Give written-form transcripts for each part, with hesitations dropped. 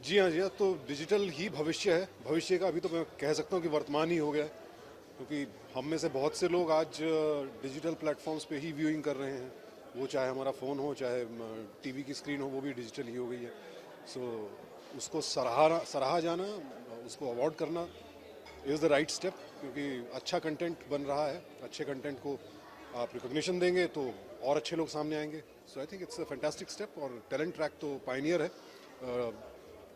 जी हाँ, जी हाँ। तो डिजिटल ही भविष्य है। भविष्य का अभी तो मैं कह सकता हूँ कि वर्तमान ही हो गया है, क्योंकि हम में से बहुत से लोग आज डिजिटल प्लेटफॉर्म्स पे ही व्यूइंग कर रहे हैं। वो चाहे हमारा फ़ोन हो, चाहे टीवी की स्क्रीन हो, वो भी डिजिटल ही हो गई है। सो उसको सराहा जाना, उसको अवॉर्ड करना इज़ द राइट स्टेप, क्योंकि अच्छा कंटेंट बन रहा है। अच्छे कंटेंट को आप रिकॉग्निशन देंगे तो और अच्छे लोग सामने आएंगे। So I think it's a fantastic step, और टैलेंट ट्रैक तो पायनियर है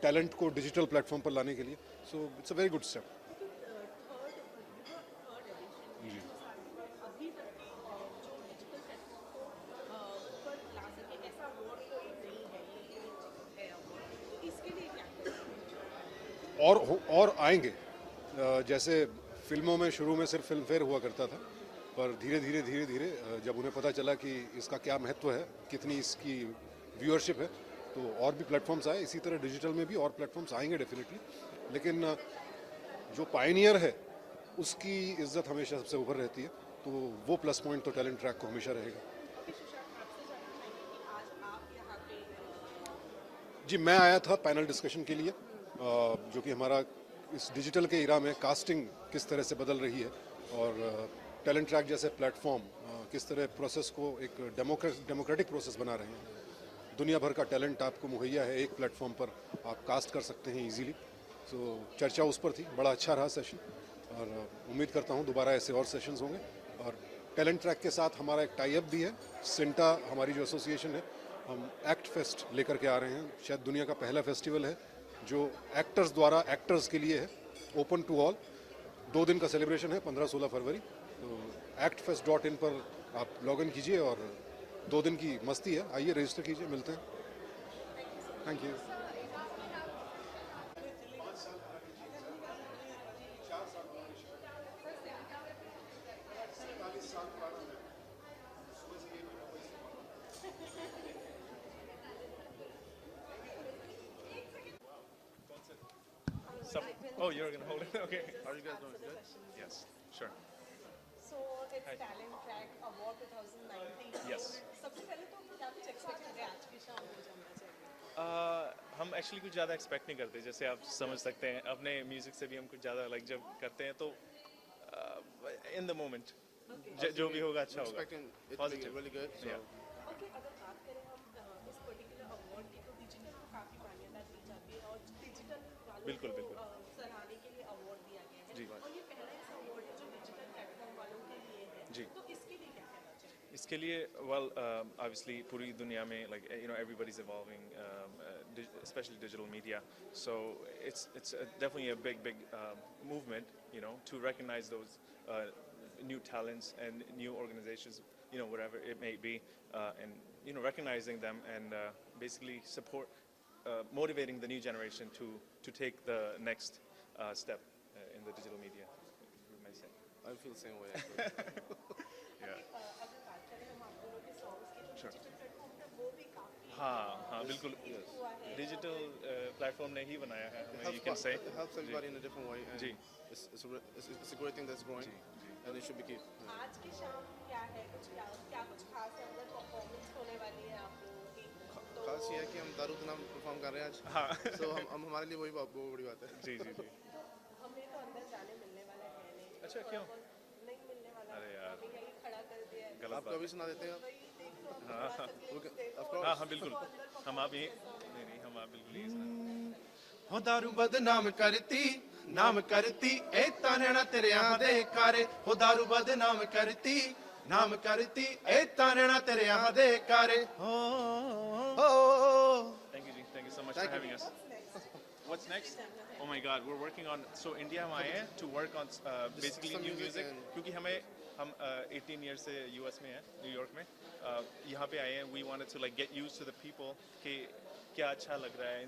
टैलेंट को डिजिटल प्लेटफॉर्म पर लाने के लिए। So it's a very good step. Third third edition है जी। 2 साल के बाद अभी तक जो डिजिटल प्लेटफॉर्म को ऊपर ला सके ऐसा अवार्ड कोई नहीं है, ये एक है अवार्ड। तो इसके लिए क्या करेंगे? और आएंगे। जैसे फिल्मों में शुरू में सिर्फ फिल्म फेयर हुआ करता था, पर धीरे धीरे जब उन्हें पता चला कि इसका क्या महत्व है, कितनी इसकी व्यूअरशिप है, तो और भी प्लेटफॉर्म्स आए। इसी तरह डिजिटल में भी और प्लेटफॉर्म्स आएंगे डेफिनेटली। लेकिन जो पायनियर है उसकी इज्जत हमेशा सबसे ऊपर रहती है, तो वो प्लस पॉइंट तो टैलेंट ट्रैक को हमेशा रहेगा। ओके शशांक, आपसे जानना चाहेंगे कि आज आप यहाँ पे जी, मैं आया था पैनल डिस्कशन के लिए, जो कि हमारा इस डिजिटल के इरा में कास्टिंग किस तरह से बदल रही है, और टैलेंट ट्रैक जैसे प्लेटफॉर्म किस तरह प्रोसेस को एक डेमोक्रेटिक प्रोसेस बना रहे हैं। दुनिया भर का टैलेंट आपको मुहैया है एक प्लेटफॉर्म पर, आप कास्ट कर सकते हैं इजीली। सो चर्चा उस पर थी। बड़ा अच्छा रहा सेशन, और उम्मीद करता हूँ दोबारा ऐसे और सेशंस होंगे। और टैलेंट ट्रैक के साथ हमारा एक टाई अप भी है। सिंटा हमारी जो एसोसिएशन है, हम एक्ट फेस्ट लेकर के आ रहे हैं। शायद दुनिया का पहला फेस्टिवल है जो एक्टर्स द्वारा एक्टर्स के लिए है, ओपन टू ऑल। 2 दिन का सेलिब्रेशन है, 15-16 फरवरी। तो actfest.in पर आप लॉग इन कीजिए, और 2 दिन की मस्ती है। आइए, रजिस्टर कीजिए, मिलते हैं। Thank you so thank you. Much. Some, oh, you're gonna hold it. Okay. How are you guys doing? Good? Yes. Sure. So it's Hi. Talent Track Award 2019. Yes. सबसे पहले तो क्या कुछ एक्सपेक्ट करें आज की शाम हो जानना चाहिए? हम एक्चुअली कुछ ज़्यादा एक्सपेक्ट नहीं करते, जैसे आप समझ सकते हैं। अपने म्यूजिक से भी हम कुछ ज़्यादा लाइक जब करते हैं तो इन द मोमेंट जो भी होगा अच्छा होगा। Expecting it to be Positive. really good. So Yeah. Okay, अगर बात करें हम इस पर्टिकुलर अवार्ड की, तो डिजिटल को काफ़ी मान्यता दी जाती है और डिजिटल वालों बिल्कुल, को बिल्कुल। सराहने के लिए अवार्ड दिया गया है। जी। और ये पहला ऐसा अवार्ड है जो डिजिटल प्लेटफॉर्म वालों के लिए है। जी। तो इसके लिए क्या कहना चाहिए? इसके लिए well obviously पूरी दुनिया में like everybody's evolving, especially digital media, so it's definitely a big movement, to recognize those new talents and new organizations, whatever it may be, and recognizing them and basically support, motivating the new generation to take the next step in the digital media, we might say. I feel the same way. Actually. Yeah. अगर बात करें हम आप दोनों के songs की, तो Sure. Digital platform पे वो भी काफ़ी हाँ बिल्कुल। हुआ है। डिजिटल प्लेटफॉर्म ने ही बनाया है, It you can say. it helps everybody in a different way, and ji. it's a great thing that's growing, and it should be keep. आज की शाम क्या है, क्या कुछ खास है? अंदर परफॉर्मेंस होने वाली है आप लोगों की, तो खास ये है कि हम दारूद नाम परफॉर्म कर रहे हैं आज, हाँ। so हम हमारे लिए वही वो बड़ी बात है. जी। हमें तो अंदर जाने मिलने वाला है नहीं। अच्छा, क्यों? नहीं मिलने वाला। अरे यार। हमें यहीं खड़ा कर दिया है। गलत आपको अभी सुना देते हैं. वही देख लो, अपनी हाँ, बात अगले okay, को देखो, of course. हाँ बिल्कुल। तो अंदर हम आप ये performance नहीं हम आप बिल्कुल यही सुना। हो दारू बदनाम करती नाम करती ए तानेना तेरे यहाँ दे कारे, हो दारू बदनाम करती नाम करती ए तानेना तेरे यहाँ दे कारे. Thank you ji, thank you so much Thank for you. having us. What's next? Oh my God, we're working on, so India हम आए हैं to work on basically some new music music, and- क्योंकि हम 18 years से US में हैं, New York में, यहाँ पे आए हैं। We wanted to like get used to the people कि क्या अच्छा लग रहा है,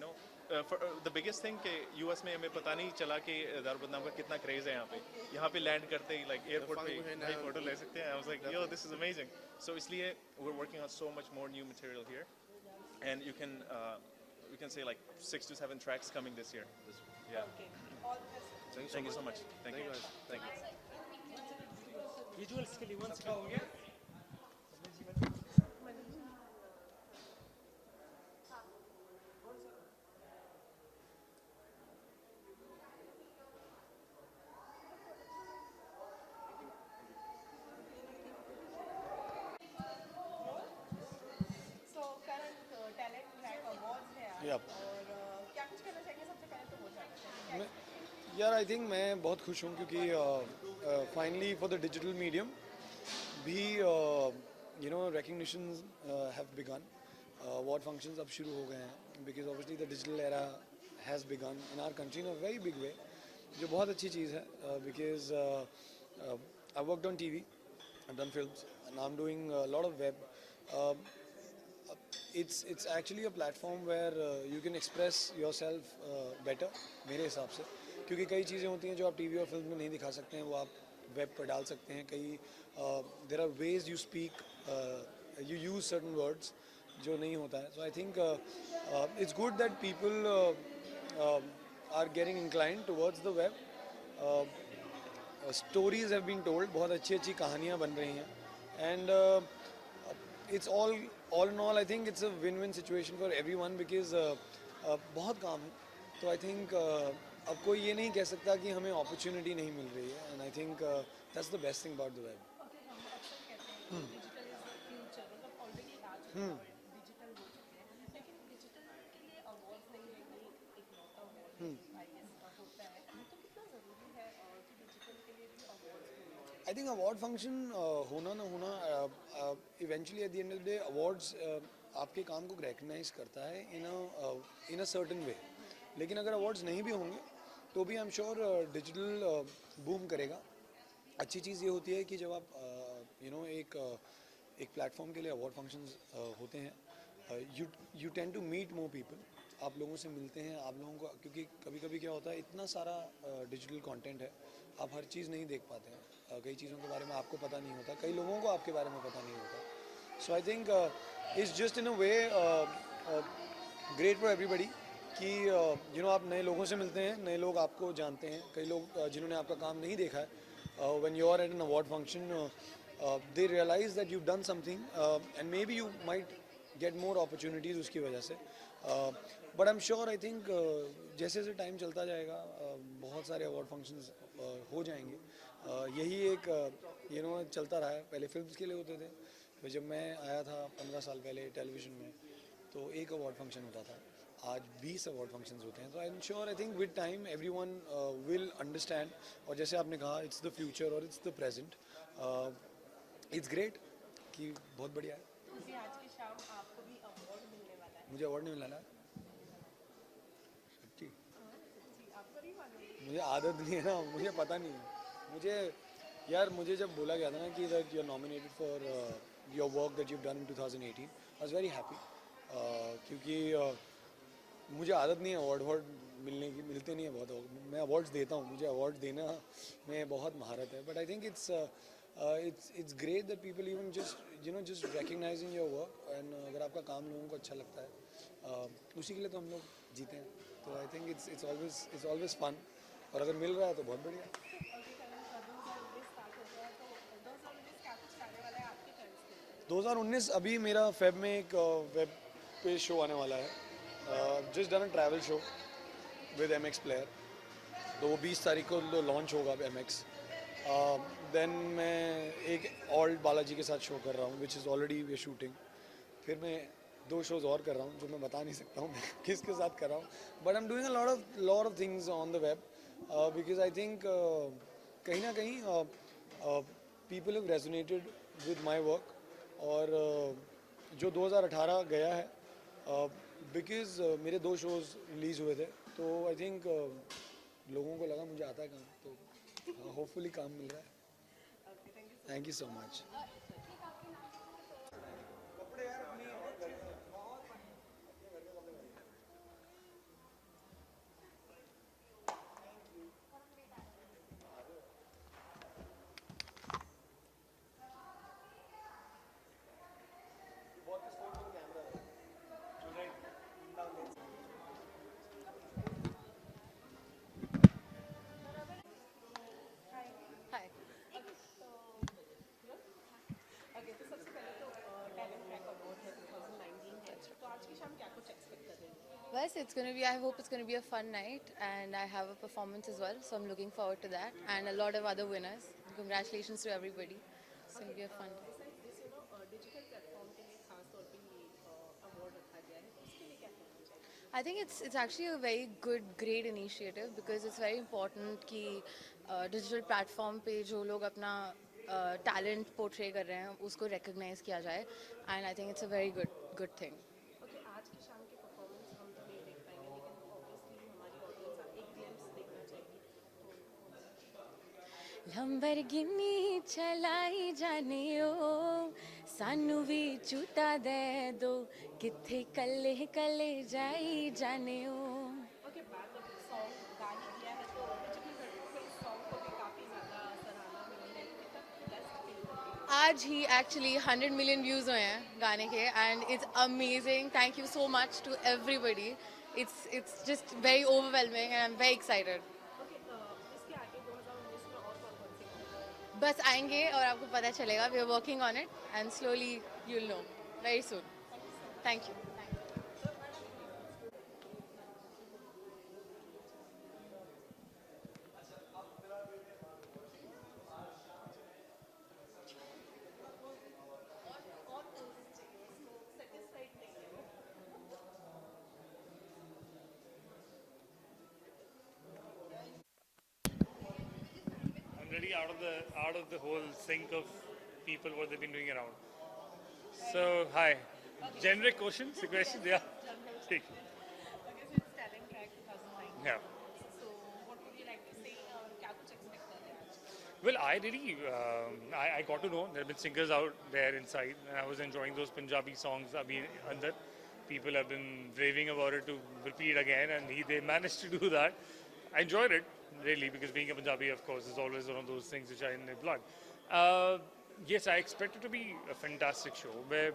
for the biggest thing कि US में हमें पता नहीं चला कि दारू बदनाम का कितना क्रेज है यहाँ पे। यहाँ पे लैंड करते ही like एयरपोर्ट पे funny way भाई now- फोटो ले सकते हैं। I was like, yo, this is amazing. So इसलिए we're working on so much more new material here, and you can we can say like 6 to 7 tracks coming this year. Yeah. Okay. All the best. Thank you so much. Thank you. guys. Thank you. Visuals के लिए 1 second हो गया। Yep. और क्या कुछ कहना चाहेंगे? सबसे पहले तो वो जानना चाहेंगे। मैं यार आई थिंक मैं बहुत खुश हूँ क्योंकि finally for the digital medium भी recognitions have begun. Award functions अब शुरू हो गए हैं because obviously the digital era has begun in our country in a very big way, जो बहुत अच्छी चीज़ है because I worked on TV, I've done films, and I'm doing a lot of web. Uh, it's actually a platform where you can express yourself better मेरे हिसाब से, क्योंकि कई चीज़ें होती हैं जो आप टीवी और फिल्म में नहीं दिखा सकते हैं वो आप वेब पर डाल सकते हैं. कई there are ways you speak, you use certain words जो नहीं होता है. So I think it's good that people are getting inclined towards the web. Stories have been told, बहुत अच्छी अच्छी कहानियाँ बन रही हैं. And it's all in all I think it's a win-win situation for everyone because बहुत काम है. तो I think अब कोई ये नहीं कह सकता कि हमें opportunity नहीं मिल रही है. And I think that's the best thing about the web. Okay, हम अक्सर कहते हैं कि डिजिटल इज द फ्यूचर, मतलब ऑलरेडी आ चुका है, डिजिटल हो चुके हैं, लेकिन डिजिटल के लिए अवार्ड्स नहीं है, ये एक लौता अवार्ड आई गेस होता है. तो कितना ज़रूरी है कि डिजिटल के लिए भी अवार्ड्स होने चाहिए? I think award function होना ना होना eventually at the end of the day awards आपके काम को recognize करता है in a certain way. लेकिन अगर awards नहीं भी होंगे तो भी I'm sure digital boom करेगा. अच्छी चीज़ ये होती है कि जब आप एक प्लेटफॉर्म के लिए अवार्ड फंक्शंस होते हैं, you tend to meet more people. आप लोगों से मिलते हैं, आप लोगों को, क्योंकि कभी कभी क्या होता है इतना सारा डिजिटल कंटेंट है, आप हर चीज़ नहीं देख पाते हैं. कई चीज़ों के बारे में आपको पता नहीं होता, कई लोगों को आपके बारे में पता नहीं होता. So I think it's just in a way great for everybody कि आप नए लोगों से मिलते हैं, नए लोग आपको जानते हैं. कई लोग जिन्होंने आपका काम नहीं देखा है, when you are at an award function, they realize that you've done something and maybe you might get more opportunities उसकी वजह से. But I'm sure I think जैसे जैसे टाइम चलता जाएगा बहुत सारे अवार्ड फंक्शंस हो जाएंगे. यही एक चलता रहा है. पहले फिल्म्स के लिए होते थे, फिर जब मैं आया था 15 साल पहले टेलीविज़न में तो एक अवार्ड फंक्शन होता था. आज 20 अवार्ड फंक्शंस होते हैं. तो I am sure I think with time everyone will understand. और जैसे आपने कहा इट्स द फ्यूचर और it's the present. It's great कि बहुत बढ़िया है. जी, आज की शाम आपको भी अवार्ड मिलने वाला है. मुझे अवार्ड नहीं मिला है सच्ची. जी, आपको नहीं मालूम? मुझे आदत नहीं है ना, मुझे पता नहीं है. मुझे जब बोला गया था ना कि that you are nominated for your work that you have done in 2018, I was very happy. क्योंकि मुझे आदत नहीं है अवार्ड मिलने की, मिलते नहीं है बहुत. मैं अवार्ड्स देता हूँ, मुझे अवार्ड देना में बहुत महारत है. But I think it's great that people even just recognising your work. And अगर आपका काम लोगों को अच्छा लगता है उसी के लिए तो हम लोग जीते हैं. तो I think it's always fun. और अगर मिल रहा है तो बहुत बढ़िया. ओके, करण, 2019 स्टार्ट हो गया है, तो 2019 क्या कुछ आने वाला है आपके टर्न्स के लिए? 2019 अभी मेरा फेब में एक वेब पे शो आने वाला है. Just done a travel show with MX player. तो वो 20 तारीख को लॉन्च होगा MX. देन मैं एक ऑल्ड बालाजी के साथ शो कर रहा हूँ which is already we shooting. फिर मैं 2 शोज़ और कर रहा हूँ जो मैं बता नहीं सकता हूँ किसके साथ कर रहा हूँ. But I am doing a lot of things on the web because I think कहीं ना कहीं people have resonated with my work. और जो 2018 गया है बिकॉज मेरे 2 शोज़ रिलीज़ हुए थे, तो आई थिंक लोगों को लगा मुझे आता है काम, तो होपफुली काम मिल रहा है. Thank you so much. Hi. Okay, तो सबसे पहले तो टैलेंट ट्रैक अवार्ड है 2019 है, तो आज की शाम क्या कुछ एक्सपेक्ट कर रहे हैं? Well, it's going to be, I hope it's going to be a fun night, and I have a performance as well, so I'm looking forward to that, and a lot of other winners. Congratulations to everybody. It's going to be a fun day. Digital platform के लिए खास तौर पे ये award रखा गया है, उसके लिए क्या कहना चाहिए? I think it's actually a very good, great initiative because it's very important कि digital platform पे जो लोग अपना talent portray कर रहे हैं उसको recognize किया जाए, and I think it's a very good thing. Okay, आज की शाम की परफॉर्मेंस हम तो नहीं देख पाएंगे, लेकिन ऑब्वियसली हमारी ऑडियंस एक ग्लिम्स देखना चाहेगी, तो लंबरगिनी चलाई जाने ओ सानू भी झूठा दे दो किथे कले कले जाई जाने ओ. ओके, बात अब सॉन्ग गा ही दिया है तो डिजिटल प्लेटफॉर्म पे इस सॉन्ग को भी काफ़ी ज़्यादा सराहना मिली है, कितना ब्लेस्ड फील करती है? आज ही एक्चुअली 100 मिलियन व्यूज हुए हैं गाने के, and it's amazing. Thank you so much to everybody. It's just very overwhelming and I am very excited. Okay, इसके आगे 2019 में और कौन कौन से गाने? बस आएंगे और आपको पता चलेगा. We are working on it and slowly you will know very soon. Thank you. I'm really out of the whole sync of people what they've been doing around. So hi, generic questions, the question, yeah. Take. Okay, so it's Talent Track 2019. Yeah. So what would you like to say और क्या कुछ expect कर रहे हैं आज? Well, I really, I got to know there have been singers out there inside, and I was enjoying those Punjabi songs. Abhi andar, people have been raving about it to repeat again, and they managed to do that. I enjoyed it really because being a Punjabi, of course, is always one of those things which are in my blood. Yes, I expect it to be a fantastic show. Where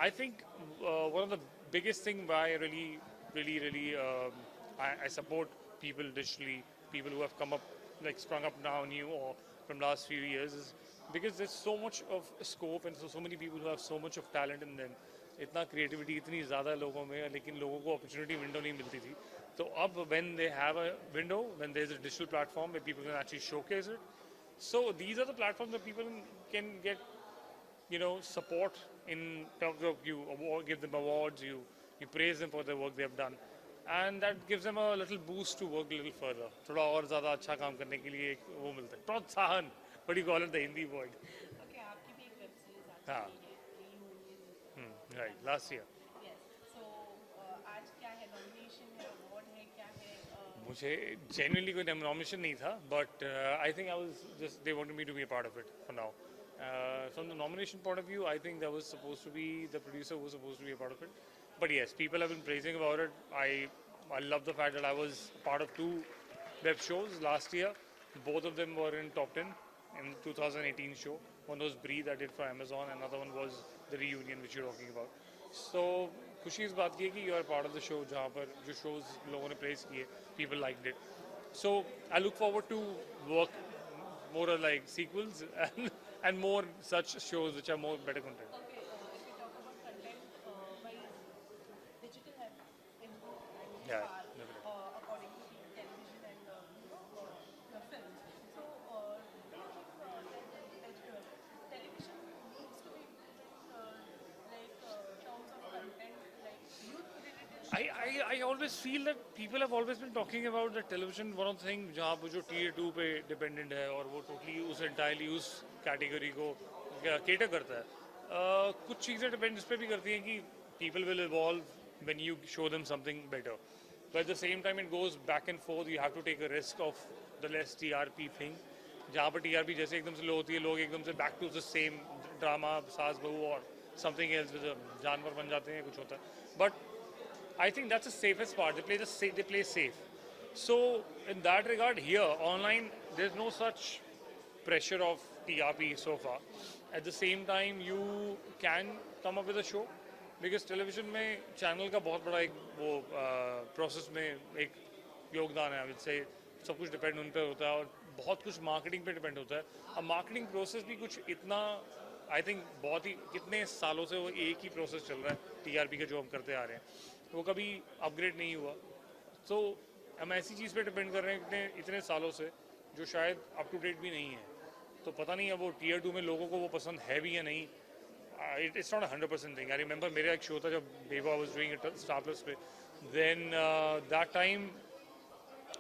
I think one of the biggest thing why I really I support people digitally, people who have come up like sprung up now new or from last few years is because there's so much of scope and so many people who have so much of talent in them. इतना creativity इतनी ज़्यादा लोगों में है, लेकिन लोगों को opportunity window नहीं मिलती थी. So अब when they have a window, when there's a digital platform where people can actually showcase it, so these are the platforms that people can get, support in terms of you give them awards, you praise them for the work they have done, and that gives them a little boost to work a little further. थोड़ा और ज़्यादा अच्छा काम करने के लिए एक वो मिलता है, प्रोत्साहन, what do you call it, the Hindi word. Okay, आपकी भी एक वेब सीरीज आ हाँ. चुकी है, Reunion. Right, last year. Yes. So आज क्या है, nomination है, award है, क्या है? मुझे genuinely कोई nomination नहीं था, but I think they wanted me to be a part of it for now. From the nomination point of view, I think that was supposed to be, the producer was supposed to be a part of it. But yes, people have been praising about it. I love the fact that I was part of 2 web shows last year. Both of them were in top 10 in the 2018 show. One was Breathe I did for Amazon, another one was The Reunion, which you're talking about. So, खुशी इस बात की है कि you are part of the show जहाँ पर जो shows लोगों ने praise किए, people liked it. So, I look forward to work more like sequels and more such shows which are more better content. Okay, if we talk about content wise, digital have improved and Yeah, far definitely. according to the television and the films. So, do you think that television needs to be like terms of content, like youth-related issues? I always feel that people have always been talking about that television one of the things जहाँ पर जो tier 2 पे dependent है और वो totally उस entirely उस category को cater करता है. कुछ चीज़ें depend इस पे भी करती हैं कि people will evolve when you show them something better. But at the same time it goes back and forth. You have to take a risk of the less TRP thing. जहाँ पर TRP जैसे एकदम से लो होती है, लोग एकदम से back to the same drama, सास बहू और something else जानवर बन जाते हैं, कुछ होता है. But I think that's the safest part. They play safe. So in that regard, here online, there's no such pressure of TRP so far. At the same time, you can come up with a show because television में channel का बहुत बड़ा एक वो process में एक योगदान है. I would say सब कुछ depend उन पे होता है और बहुत कुछ marketing पे depend होता है. अब marketing process भी कुछ इतना I think बहुत ही कितने सालों से वो एक ही process चल रहा है TRP का जो हम करते आ रहे हैं. वो कभी अपग्रेड नहीं हुआ. तो हम ऐसी चीज़ पे डिपेंड कर रहे हैं इतने सालों से जो शायद अप टू डेट भी नहीं है. तो पता नहीं अब वो tier 2 में लोगों को वो पसंद है भी या नहीं. It's not 100% thing. I remember मेरा एक शो था जब बेवा was doing it star plus पे. देन दैट टाइम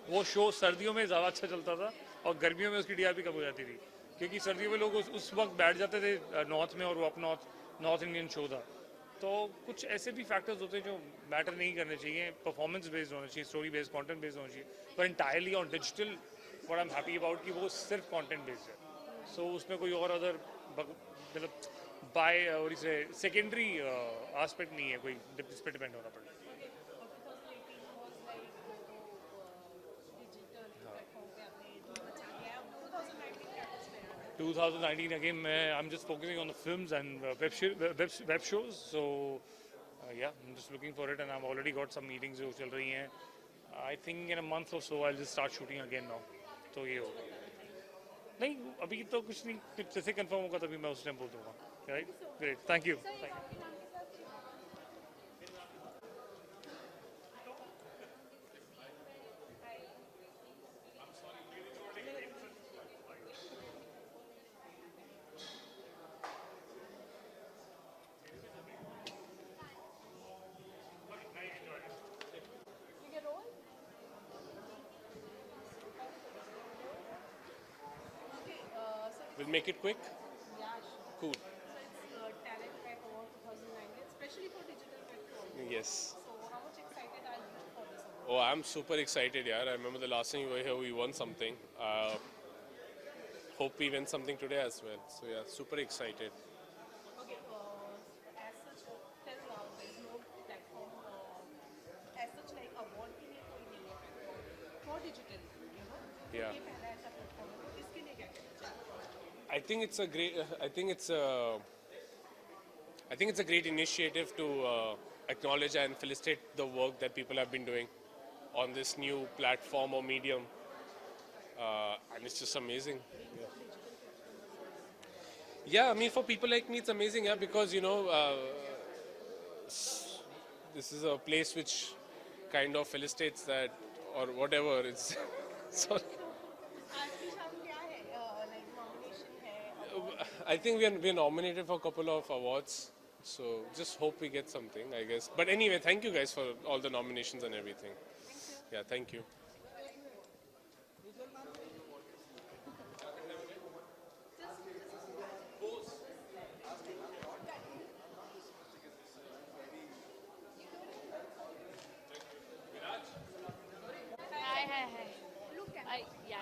वो शो सर्दियों में ज़्यादा अच्छा चलता था और गर्मियों में उसकी टीआरपी कम हो जाती थी, क्योंकि सर्दियों में लोग उस वक्त बैठ जाते थे नॉर्थ में, और वो अपना नॉर्थ इंडियन शो था। तो कुछ ऐसे भी फैक्टर्स होते हैं जो मैटर नहीं करने चाहिए, परफॉर्मेंस बेस्ड होना चाहिए, स्टोरी बेस्ड, कंटेंट बेस्ड होना चाहिए। पर entirely on digital what I am happy about कि वो सिर्फ कंटेंट बेस्ड है। सो उसमें कोई और अदर मतलब बाय और इसे सेकेंडरी एस्पेक्ट नहीं है कोई इस पे डिपेंड होना पड़ेगा। Okay, 2018 was like digital platform पे आपने धूम मचा दिया है। अब 2019 क्या कुछ नया है? 2019 again, I'm just focusing on the films and web shows. So yeah, I'm just looking for it, and I've already got some meetings जो चल रही हैं. I think in a month or so I'll just start shooting again now. तो ये होगा। नहीं, अभी तो कुछ नहीं, कुछ जैसे कंफर्म होगा तभी मैं उस टाइम बोल दूँगा। Right? Great. Thank you. Thank you. You can roll? Okay, so We'll make it quick. yeah, sure. Cool. So it's Talent Track Award 2019, especially for digital platform. Yes. So how much excited are you for this award? Oh, I'm super excited, yeah. I remember the last time you were here, we won something. Hope we win something today as well. So yeah, super excited. Okay, as such, till now there is no platform as such like award के लिए कोई नहीं है platform for digital, you know? तो Yeah. ये पहला ऐसा platform है, तो इसके लिए क्या कहना चाहिए? I think it's a great. I think it's a great initiative to acknowledge and felicitate the work that people have been doing on this new platform or medium, and it's just amazing. Yeah, I mean, for people like me, it's amazing, yeah, because you know, this is a place which kind of felicitates that or whatever. It's sorry. आज की शाम क्या है? Like nomination है? I think we're nominated for a couple of awards, so just hope we get something, I guess. But anyway, thank you guys for all the nominations and everything. Yeah, thank you. Hi. Yeah.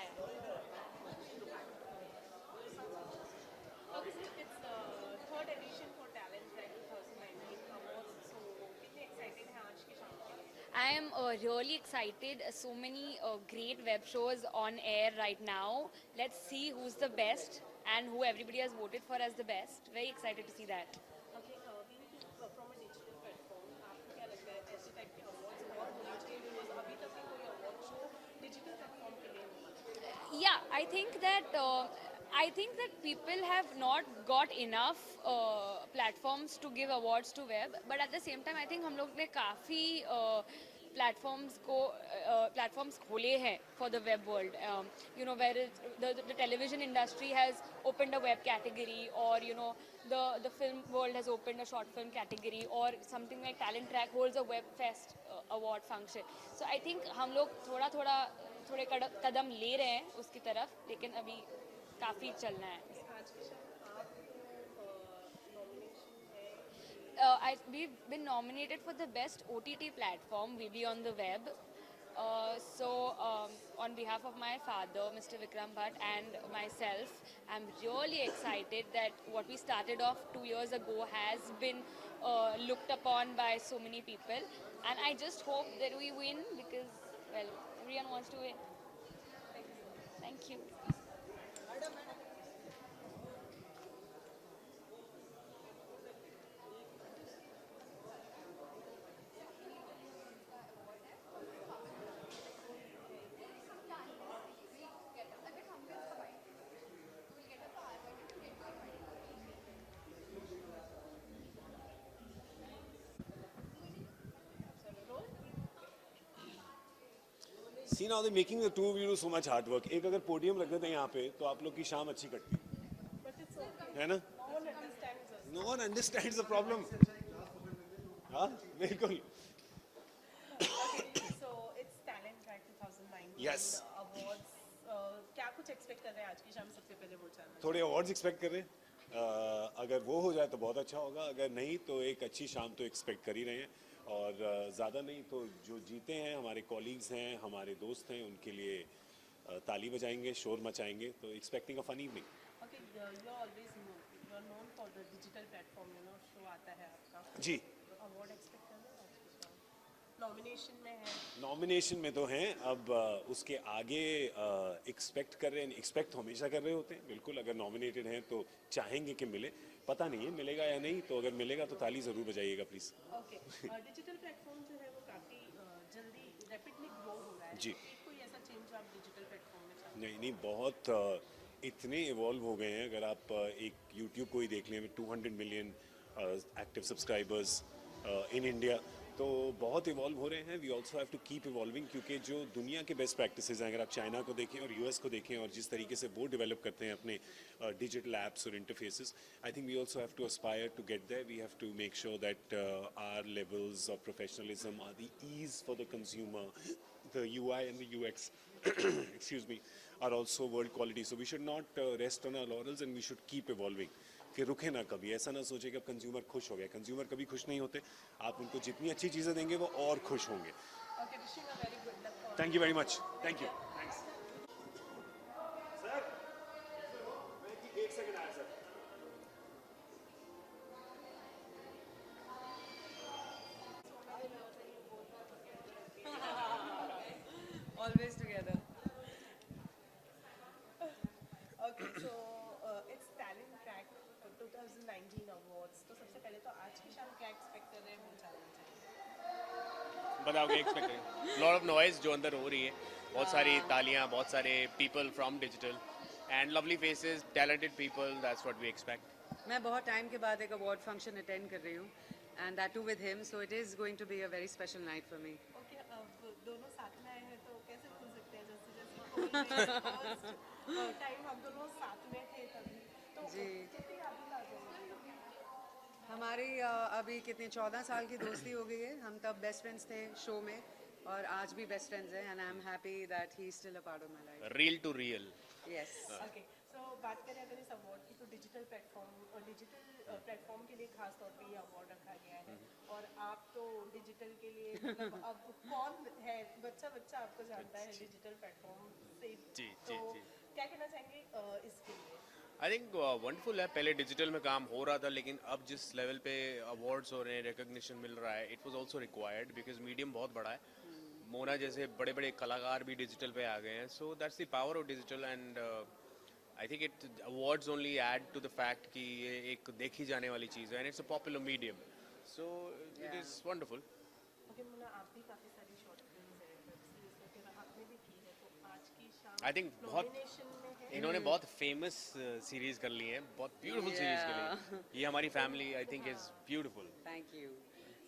Okay, so it's third edition for Talent Track 2019 awards. So कितने excited हैं आज की शाम के लिए? I am really excited. So many great web shows on air right now. Let's see who's the best and who everybody has voted for as the best. Very excited to see that. Okay, from a digital platform, आपको क्या लगता है ऐसे type के awards और होने चाहिए? Because अभी तक भी कोई award show digital platform के लिए नहीं हुआ। Yeah, I think that people have not got enough platforms to give awards to web, but at the same time I think हम लोग ने काफ़ी platforms खोले हैं for the web world. You know, where the television industry has opened a web category, or you know, the film world has opened a short film category, or something like Talent Track holds a web fest award function. So I think हम लोग थोड़े कदम ले रहे हैं उसकी तरफ, लेकिन अभी काफ़ी चलना है. आज की शाम आपको nomination है? We've been nominated for the best OTT platform, video on the web. On behalf of my father, Mr. Vikram Bhatt, and myself, I'm really excited that what we started off 2 years ago has been looked upon by so many people. And I just hope that we win because, well, everyone wants to win. Thank you. See, now they're making the two of you do so much hard work. एक अगर podium रख देते हैं यहाँ पे तो आप लोग की शाम अच्छी कटती But it's okay. है ना? No one understands us. No one understands the problem. हाँ, बिल्कुल. Yes. अवार्ड्स क्या कुछ एक्सपेक्ट कर रहे हैं आज की शाम? सबसे पहले वो जानना थोड़े अवार्ड्स एक्सपेक्ट कर रहे हैं। अगर वो हो जाए तो बहुत अच्छा होगा, अगर नहीं तो एक अच्छी शाम तो एक्सपेक्ट कर ही रहे हैं। और ज़्यादा नहीं तो जो जीते हैं हमारे कॉलीग्स हैं, हमारे दोस्त हैं, उनके लिए ताली बजाएंगे, शोर मचाएंगे। तो expecting a fun evening. Okay, you are always you are known for the digital platform, you know show आता है आपका, जी, अवार्ड एक्सपेक्ट कर रहे हैं आज की शाम? नॉमिनेशन में है? नॉमिनेशन में तो हैं, अब उसके आगे एक्सपेक्ट कर रहे हैं। एक्सपेक्ट हमेशा कर रहे होते हैं, बिल्कुल। अगर नॉमिनेटेड हैं तो चाहेंगे कि मिले, पता नहीं है मिलेगा या नहीं, तो अगर मिलेगा तो ताली ज़रूर बजाइएगा प्लीज़। ओके, डिजिटल प्लेटफॉर्म जो है वो काफ़ी जल्दी रैपिडली ग्रो हो रहा है। जी। कोई ऐसा चेंज जो आप डिजिटल प्लेटफॉर्म में चाहते नहीं नहीं, बहुत इतने इवॉल्व हो गए हैं। अगर आप एक यूट्यूब को ही देख लें, 200 million active subscribers in India, तो बहुत इवॉल्व हो रहे हैं। We also have to keep evolving, क्योंकि जो दुनिया के बेस्ट प्रैक्टिसेस हैं, अगर आप चाइना को देखें और यूएस को देखें और जिस तरीके से वो डेवलप करते हैं अपने डिजिटल एप्स और interfaces, I think we also have to aspire to get there. We have to make sure that our levels of professionalism are the ease for the consumer, the UI and the UX excuse me, are also world quality. So we should not rest on our laurels and we should keep evolving. कि रुके ना कभी, ऐसा ना सोचे कि अब consumer खुश हो गया। कंज्यूमर कभी खुश नहीं होते। आप उनको जितनी अच्छी चीज़ें देंगे वो और खुश होंगे। Okay, wishing a very good luck for thank you very much. Thank you. Thanks sir. एक सेकंड आया sir. always together. Okay, so it's talent track 2019 awards. तो सबसे पहले तो आज की शाम क्या एक्सपेक्ट कर रहे हैं वो जानना चाहिए। बताओ क्या एक्सपेक्ट करें? लॉट ऑफ नॉइज जो अंदर हो रही है, बहुत सारी तालियां, बहुत सारे people from digital and lovely faces, talented people, that's what we expect. मैं बहुत टाइम के बाद एक अवार्ड फंक्शन अटेंड कर रही हूँ and that too with him, so it is going to be a very special night for me. Okay, अब दोनों साथ में आए हैं तो कैसे भूल सकते हैं, जैसे टाइम हम दोनों साथ में थे तभी, तो जी। कितनी यादें ताज़ा हो गई? हमारी अभी कितनी 14 साल की दोस्ती हो गई है। हम तब बेस्ट फ्रेंड्स थे शो में और आज भी बेस्ट फ्रेंड्स हैं and I am happy that he is still a part of my life. Real to real. Yes. Okay, so बात करें अगर इस अवार्ड की, तो डिजिटल प्लेटफॉर्म और डिजिटल प्लेटफॉर्म के लिए खास तौर पे ये अवार्ड रखा गया है और आप तो डिजिटल के लिए मतलब अब कौन है, बच्चा बच्चा आपको जानता है डिजिटल प्लेटफॉर्म से, जी, तो जी, जी। क्या कहना चाहेंगे इसके लिए? आई थिंक वंडरफुल है। पहले डिजिटल में काम हो रहा था, लेकिन अब जिस लेवल पे अवार्ड्स हो रहे हैं, रिकग्निशन मिल रहा है, it was also required because medium बहुत बड़ा है। मोना जैसे बड़े बड़े कलाकार भी डिजिटल पे आ गए हैं, so that's the power of digital and I think it awards only add to the fact कि ये एक देखी जाने वाली चीज़ है and it's a popular medium, so it is wonderful. Okay Munna, आप भी काफ़ी सारी शॉर्ट फिल्म्स हैं, वेब सीरीज वगैरह आपने भी की है, तो आज की शाम आई थिंक बहुत नॉमिनेशन में है। इन्होंने बहुत फेमस सीरीज कर ली है, बहुत ब्यूटीफुल सीरीज कर ली है। ये हमारी family I think is beautiful. Thank you.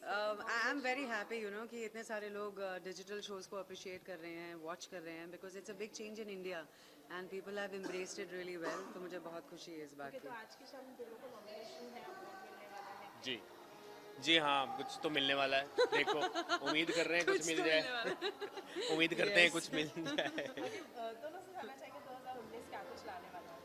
I am very happy you know कि इतने सारे लोग डिजिटल शोज़ को अप्रिशिएट कर रहे हैं, वॉच कर रहे हैं, because it's a big change in India and people have embraced it really well. तो मुझे बहुत खुशी है इस बात ओके, की। तो आज की शाम दोनों को नॉमिनेशन है, अवार्ड मिलने वाला है। जी जी हाँ, कुछ तो मिलने वाला है। देखो, उम्मीद कर रहे हैं कुछ मिल जाए। उम्मीद करते हैं कुछ मिल जाए। दोनों से जानना चाहेंगे 2019 क्या कुछ लाने वाला है?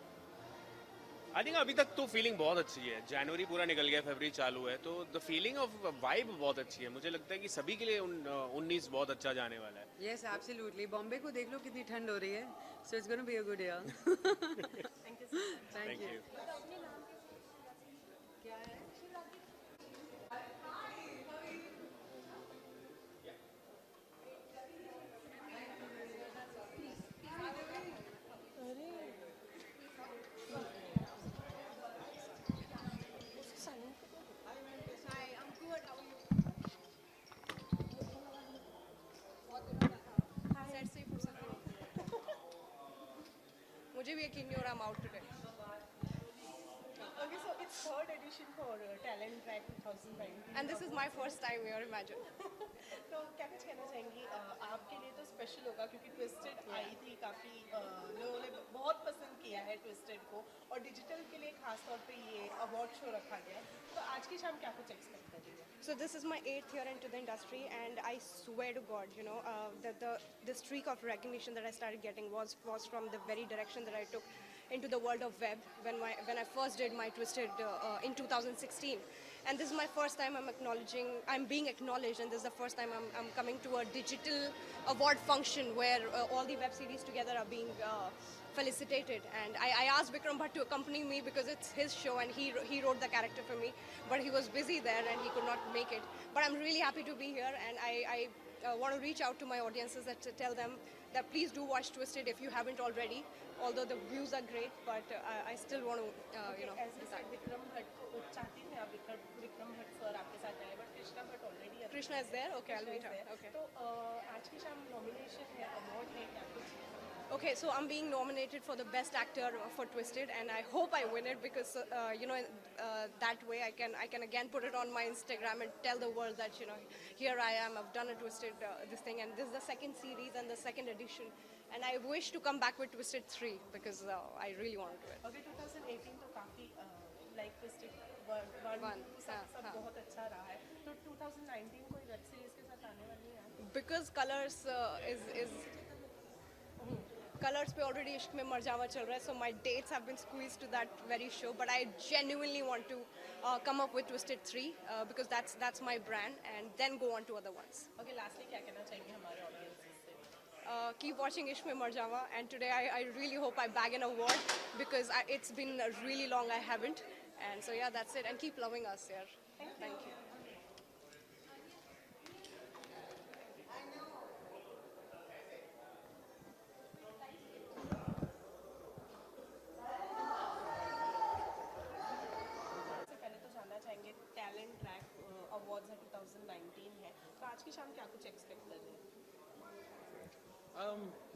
आई थिंक अभी तक तो फीलिंग बहुत अच्छी है। जनवरी पूरा निकल गया, फरवरी चालू है, तो द फीलिंग ऑफ वाइब बहुत अच्छी है। मुझे लगता है कि सभी के लिए 19 बहुत अच्छा जाने वाला है। Yes absolutely. बॉम्बे को देख लो कितनी ठंड हो रही है, so it's gonna be a good year. Thank you so much. Thank you. क्या है? मुझे भी यकीन नहीं हो रहा I'm out today. Okay, so it's third edition for Talent Track 2019. And this is my first time here, imagine. तो क्या कुछ कहना चाहेंगी? आपके लिए तो स्पेशल होगा क्योंकि ट्विस्टेड आई थी, काफ़ी लोगों ने बहुत पसंद किया है ट्विस्टेड को, और डिजिटल के लिए खास तौर पे ये अवार्ड शो रखा गया है। तो आज आज की शाम क्या कुछ एक्सपेक्ट कर रही है? So this is my 8th year into the industry, and I swear to God, you know, that the streak of recognition that I started getting was from the very direction that I took into the world of web when I first did my Twisted in 2016. And this is my first time I'm being acknowledged, and this is the first time I'm coming to a digital award function where all the web series together are being felicitated. And I asked Vikram Bhatt to accompany me because it's his show, and he wrote the character for me, but he was busy there and he could not make it. But I'm really happy to be here, and I want to reach out to my audiences to tell them that please do watch Twisted if you haven't already. Although the views are great, but I still want to As I said, Vikram Bhatt को चाहती हैं आप, Vikram Bhatt sir आपके साथ आए, but Krishna Bhatt already Krishna is there. Okay, I'll meet her. Okay. तो आज की शाम नॉमिनेशन है, अवार्ड है, क्या कुछ? Okay, so I'm being nominated for the best actor for Twisted, and I hope I win it because that way I can again put it on my Instagram and tell the world that here I am. I've done a Twisted this thing, and this is the second series and the second edition, and I wish to come back with Twisted 3 because I really want to do it. Okay, 2018 तो काफी like twisted one सब बहुत अच्छा रहा है, तो 2019 कोई web series के साथ आने वाली है? Because Colors पे already इश्क में मर जावा चल रहा है, so my dates have been squeezed to that very show, but I genuinely want to come up with Twisted 3 because that's my brand, and then go on to other ones. Okay, lastly क्या कहना चाहेंगे हमारे audience से? Keep watching Ishq Mein Mar Jawa, and today I really hope I bag an award because it's been really long I haven't, and so yeah, that's it, and keep loving us here. Thank you. Talent track awards है 2019 है, तो आज की शाम क्या कुछ expect कर रहे हैं?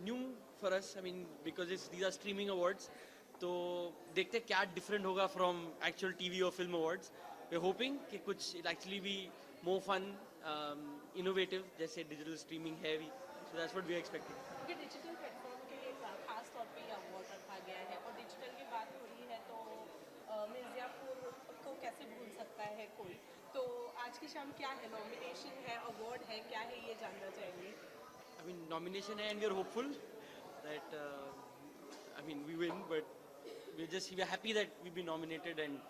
New for us, I mean, because these are streaming awards, तो देखते हैं क्या different होगा from actual TV or film awards. We're hoping कि कुछ it actually be more fun, innovative, जैसे digital streaming है भी, so that's what we're expecting. क्योंकि डिजिटल प्लेटफॉर्म के खास तौर पे ये अवार्ड रखा गया है, और डिजिटल की बात हो रही है तो मिर्ज़ापुर को कैसे भूल सकता है कोई, तो आज की शाम क्या है, नॉमिनेशन है, अवार्ड है, क्या है ये जानना चाहेंगे? I mean, nomination है, and we're hopeful that I mean we win, but we're happy that we've been nominated, and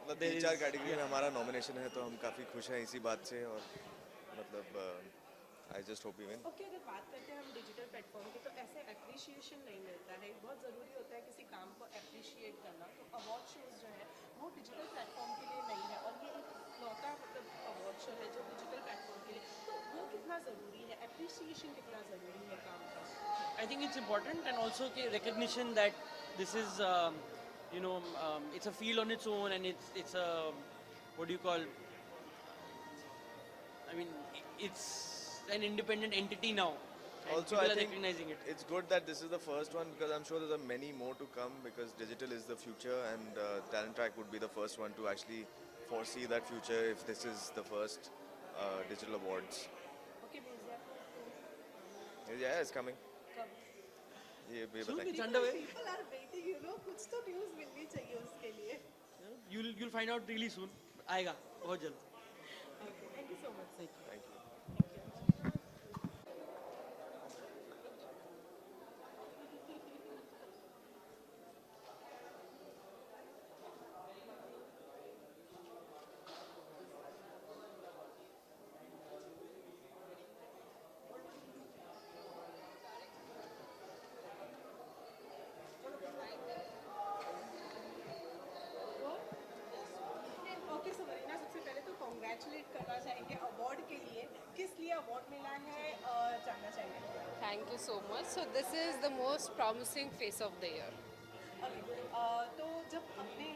मतलब 3-4 कैटेगरी में हमारा नॉमिनेशन है, तो हम काफ़ी खुश हैं इसी बात से, और मतलब I just hope we win. Okay, अगर बात करते हैं हम डिजिटल प्लेटफॉर्म की, तो ऐसे अप्रिशिएशन नहीं मिलता है, बहुत ज़रूरी होता है किसी काम को अप्रिशिएट करना, तो अवार्ड शोज जो है वो डिजिटल प्लेटफॉर्म के लिए नहीं है, और ये एक लौता मतलब अवार्ड शो है जो डिजिटल प्लेटफॉर्म के लिए, तो वो कितना ज़रूरी है, अप्रिशिएशन कितना ज़रूरी है काम का? I think it's important, and also recognition that this is it's a field on its own, and it's a what do you call, I mean, it's an independent entity now, and Also, people I are think recognizing it. it's good that this is the first one, because I'm sure there are many more to come, because digital is the future, and Talent Track would be the first one to actually foresee that future if this is the first digital awards. Okay, Mirzapur Yeah, it's coming. कब? ये Soon, बताएंगे. it's underway. People are waiting, कुछ तो news मिलनी चाहिए उसके लिए. You'll find out really soon. आएगा बहुत जल्द. Okay, thank you so much. Thank you. Okay, so Marina, सबसे पहले तो कॉन्ग्रेचुलेट करना चाहेंगे अवार्ड के लिए, किस लिए अवार्ड मिला है जानना चाहेंगे? Thank you so much. So this is the most promising phase of the year. Okay, तो जब अपने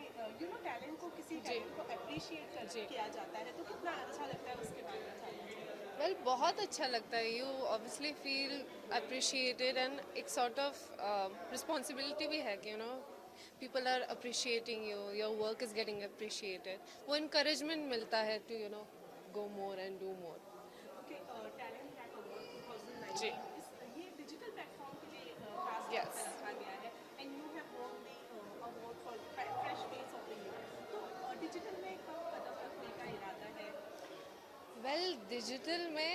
टैलेंट को किसी टैलेंट को अप्रिशिएट किया जाता है, तो कितना अच्छा लगता है, उसके बारे में जानना चाहिए? Well, बहुत अच्छा लगता है. You obviously feel appreciated, and एक sort of responsibility भी है कि people are appreciating you, your work is getting appreciated. वो encouragement मिलता है to go more and do more. Okay, talent track award 2019 जी. ये डिजिटल प्लेटफॉर्म के लिए खास तौर Yes. पे रखा गया है, and you have won the award for fresh face of the year, तो डिजिटल में कब कदम डिजिटल में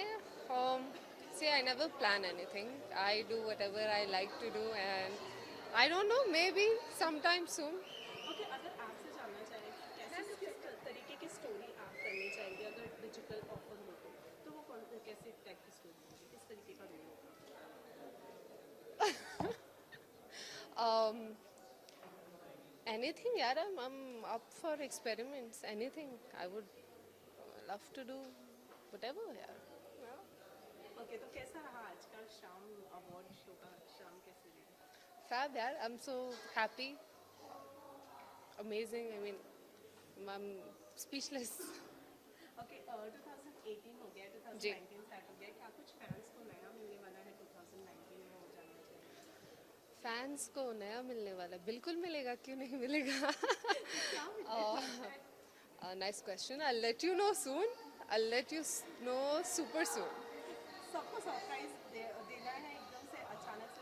see I never plan anything. I do whatever I like to do and I don't know, maybe sometime soon. Okay, अगर आपसे जानना चाहें कि कैसे किस तरीके की स्टोरी आप करनी चाहेंगे अगर डिजिटल ऑफर हो तो वो कौन कैसे टाइप की स्टोरी होगी, किस तरीके का रोल होगा? Anything, yaar. I'm up for experiments. Anything. I would love to do whatever, yaar. Okay, तो कैसा रहा आज का शाम अवार्ड शो का शाम कैसे रही? Fab, yaar. I'm so happy. Amazing. I mean, I'm speechless. Okay, 2018 हो गया, 2019 स्टार्ट हो गया, क्या कुछ फैंस को नया मिलने वाला है 2019 में, वो जानना चाहिए। फैंस को नया मिलने वाला है, बिल्कुल मिलेगा, क्यों नहीं मिलेगा? Nice question. I'll let you know soon. I'll let you know super soon. सबको सरप्राइज देना है एकदम से अचानक से?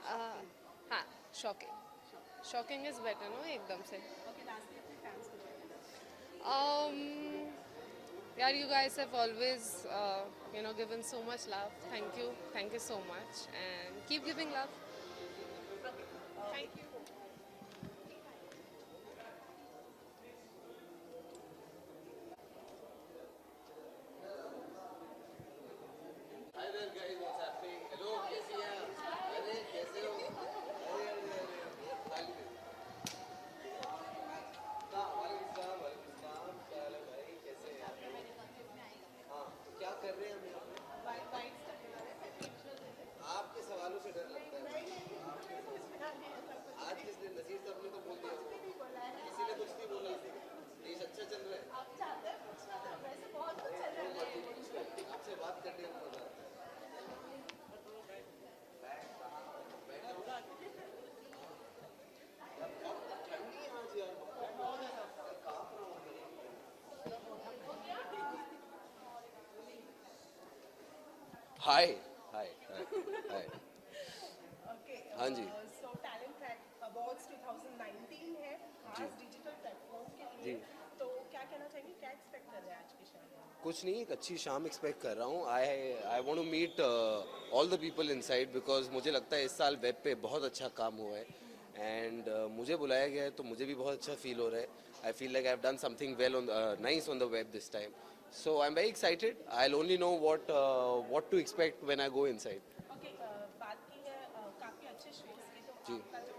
हाँ, shocking. Shocking is better, no? एकदम से. ओके, लास्ट ईयर अपने फैंस को Yeah, you guys have always, given so much love. Thank you so much, and keep giving love. Thank you. आपके सवालों से डर लगता है। आज किसने नसीर साहब ने तो बोल दिया, किसी ने कुछ नहीं बोला, देश अच्छा चल रहा है। आप चाहते हैं पूछना, वैसे बहुत कुछ चल रहा है, आपसे बात करने में मजा आता है। ठंडी है आज यार, कांप रहा हूँ। हाय हाय हाय। ओके, हाँ जी। सो टैलेंट ट्रैक अवार्ड्स 2019 है, खास डिजिटल प्लेटफॉर्म के लिए, तो क्या कहना चाहेंगे, क्या एक्सपेक्ट कर रहे हैं आज की शाम में? कुछ नहीं, एक अच्छी शाम एक्सपेक्ट कर रहा हूँ। I want to meet all the people inside, because मुझे लगता है इस साल वेब पे बहुत अच्छा काम हुआ है एंड मुझे बुलाया गया है तो मुझे भी बहुत अच्छा फील हो रहा है। I feel like I have done something well on nice on the web this time, so I am very excited. I will only know what to expect when I go inside. Okay, बात की है काफी अच्छे shows की, तो जी। आपका जो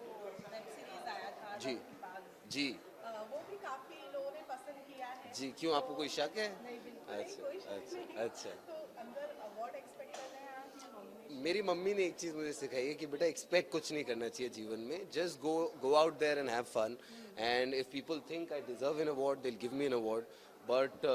web series आया था जी। जी। वो भी काफी लोगों ने पसंद किया है। जी, क्यों, आपको कोई शक है? नहीं, बिल्कुल नहीं, कोई शक नहीं। अच्छा। तो अंदर अवार्ड एक्सपेक्ट कर रहे हैं आप या nomination? मेरी मम्मी ने एक चीज़ मुझे सिखाई है कि बेटा एक्सपेक्ट कुछ नहीं करना चाहिए जीवन में, just go out there and have fun, and if people think I deserve an award they will give me an award, but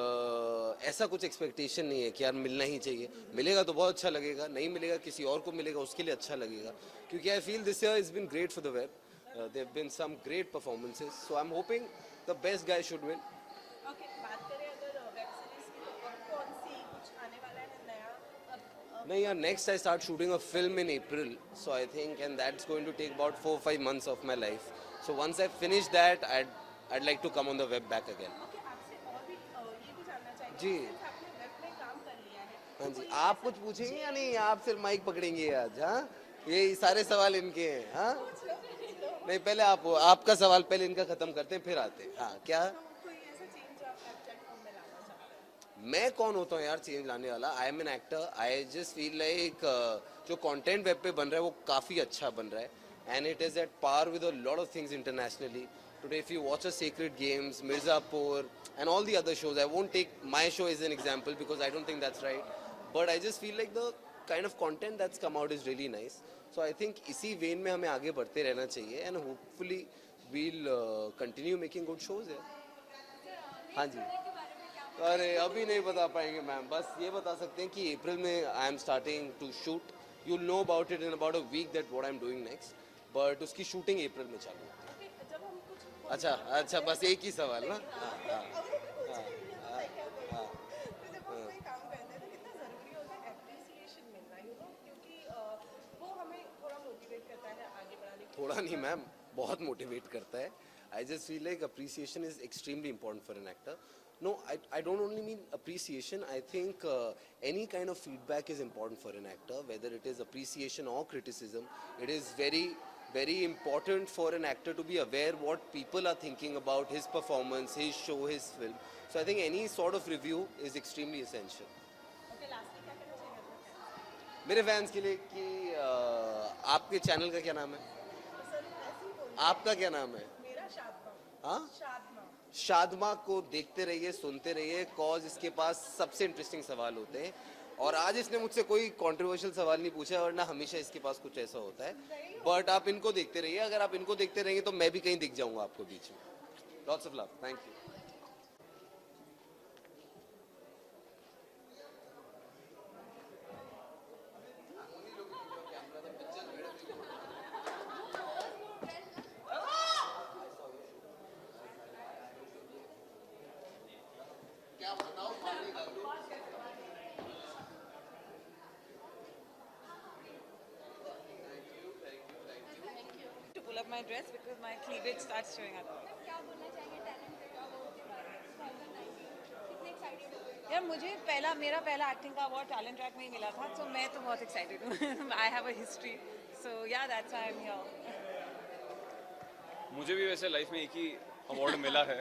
ऐसा कुछ एक्सपेक्टेशन नहीं है कि यार मिलना ही चाहिए। मिलेगा तो बहुत अच्छा लगेगा, नहीं मिलेगा किसी और को मिलेगा उसके लिए अच्छा लगेगा, क्योंकि I feel this year is been great for the web, there have been some great performances, so I am hoping the best guy should win. Okay, बात करें अगर वेब सीरीज की, तो अब कौन सी कुछ आने वाला है नया? अब नहीं यार, next I start shooting a film in April, so I think and that's going to take about 4-5 months of my life, so once I finish that I'd like to come on the web back again. Okay, आपसे और भी ये भी जानना चाहेंगे, जी। Since आपने web में काम कर लिया है, हाँ जी, आप कुछ पूछेंगे या नहीं? आप सिर्फ माइक पकड़ेंगे आज? हाँ, ये सारे सवाल इनके हैं। हाँ, नहीं, पहले आपका सवाल पहले इनका खत्म करते हैं फिर आते हैं। हाँ, क्या? कोई ऐसा चेंज जो आप प्लेटफॉर्म में लाना चाहते हैं? मैं कौन होता हूँ यार चेंज लाने वाला? I am an actor. I just feel like जो कंटेंट वेब पे बन रहा है वो काफ़ी अच्छा बन रहा है, and it is at par with a lot of things internationally. Today, if you watch a Sacred Games, Mirzapur, and all the other shows, I won't take my show as an example because I don't think that's right. But I just feel like the kind of content that's come out is really nice. So I think इसी vein में हमें आगे बढ़ते रहना चाहिए, and hopefully we'll continue making good shows here. हाँ जी. अरे अभी नहीं बता पाएंगे मैम, बस ये बता सकते हैं कि अप्रैल में I am starting to shoot. You'll know about it in about a week that what I'm doing next. But उसकी shooting अप्रैल में चालू होती है. अच्छा, बस एक ही सवाल ना. थोड़ा नहीं मैम, बहुत मोटिवेट करता है. I just feel like appreciation is extremely important for an actor. No, I don't only mean appreciation. I think any kind of feedback is important for an actor, whether it is appreciation or criticism. It is very, very important for an actor to be aware what people are thinking about his performance, his show, his film. So I think any sort of review is extremely essential. मेरे fans के लिए कि आपके channel का क्या नाम है? आपका क्या नाम है? मेरा शादमा। हाँ? शादमा। शादमा को देखते रहिए, सुनते रहिए, कॉज इसके पास सबसे इंटरेस्टिंग सवाल होते हैं और आज इसने मुझसे कोई कंट्रोवर्शियल सवाल नहीं पूछा वरना हमेशा इसके पास कुछ ऐसा होता है बट आप इनको देखते रहिए अगर आप इनको देखते रहेंगे तो मैं भी कहीं दिख जाऊंगा आपको बीच में lots of love thank you To pull up my dress because my cleavage starts showing up. यार मुझे मेरा पहला एक्टिंग का अवार्ड टैलेंट ट्रैक में ही मिला था तो मैं तो बहुत एक्साइटेड हूँ I have a history so या that's why I am here मुझे भी वैसे लाइफ में एक ही अवार्ड मिला है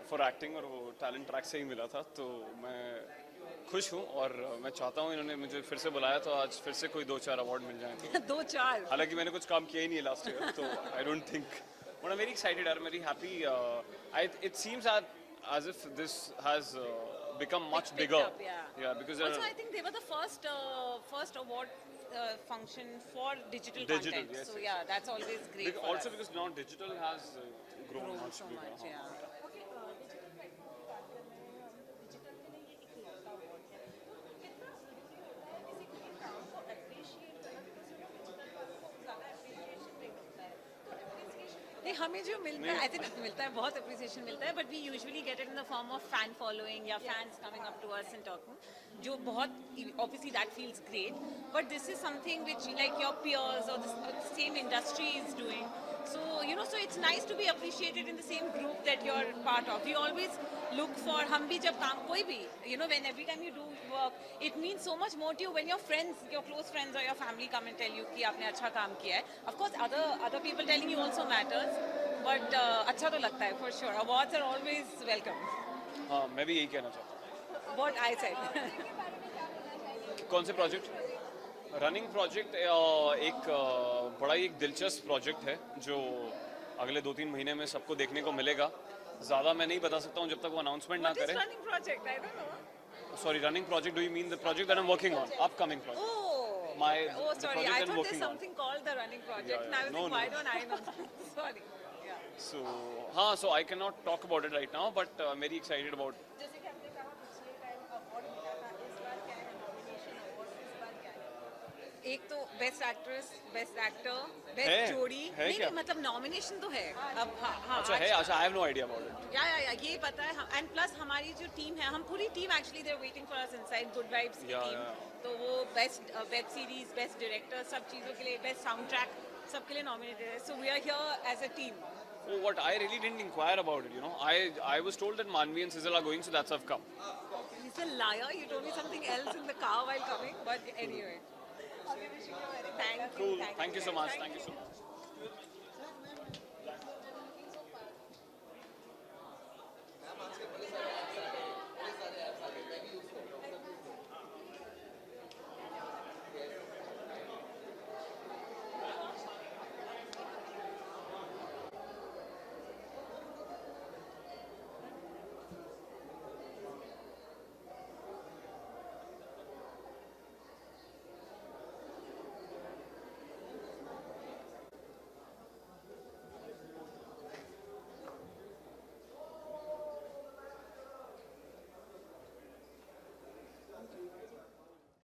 फॉर एक्टिंग और वो टैलेंट ट्रैक से ही मिला था तो मैं खुश हूँ और मैं चाहता हूँ इन्होंने मुझे फिर से बुलाया तो आज फिर से कोई 2-4 अवार्ड मिल जाए तो 2-4 हालांकि मैंने कुछ काम किया ही नहीं है लास्ट ईयर तो I don't think but I am very excited I am very happy it seems as if this has become much bigger because also I think they were the first award function for digital content yes, so yeah that's always great also because now digital has grown much so bigger much, yeah. नहीं हमें जो मिलता है I think मिलता है बहुत appreciation मिलता है but we usually get it in the form of fan following या fans coming up to us and talking जो बहुत obviously that feels great but this is something which like your peers or the same industry is doing so you know so it's nice to be appreciated in the same group that you're part of we always look for हम भी जब काम कोई भी you know when every time you do work it means so much more to you when your friends your close friends or your family come and tell you कि आपने अच्छा काम किया है of course other people telling you also matters but अच्छा तो लगता है for sure awards are always welcome हाँ मैं भी यही कहना चाहता हूँ what I said कौन से प्रोजेक्ट रनिंग प्रोजेक्ट एक बड़ा ही एक दिलचस्प प्रोजेक्ट है जो अगले 2-3 महीने में सबको देखने को मिलेगा ज़्यादा मैं नहीं बता सकता हूँ जब तक वो अनाउंसमेंट ना करें running project I don't know sorry running project do you mean the project that I'm working on upcoming project sorry I thought there's something called the running project and I was like why don't I know sorry so हाँ so I cannot talk about it right now but I'm very excited about जैसे कि हमने कहा पिछले time award मिला था इस बार क्या है नॉमिनेशन अवार्ड इस बार क्या है एक तो best actress best actor best जोड़ी नहीं मतलब नॉमिनेशन तो है अब हाँ अच्छा है अच्छा I have no idea about it या ये पता है एंड प्लस हमारी जो टीम है हम पूरी team actually they are waiting for us inside good vibes की टीम तो वो best web series best director सब चीज़ों के लिए बेस्ट साउंड ट्रैक सबके लिए नॉमिनेटेड है so we are here as a team Oh, what I really didn't inquire about it, you know. I was told that Manvi and Sizzle are going, so that's how I've come. He's a liar. You told me something else in the car while coming, but anyway. Okay, wishing you a very Thank you. Cool. Thank you so much. Thank you so much.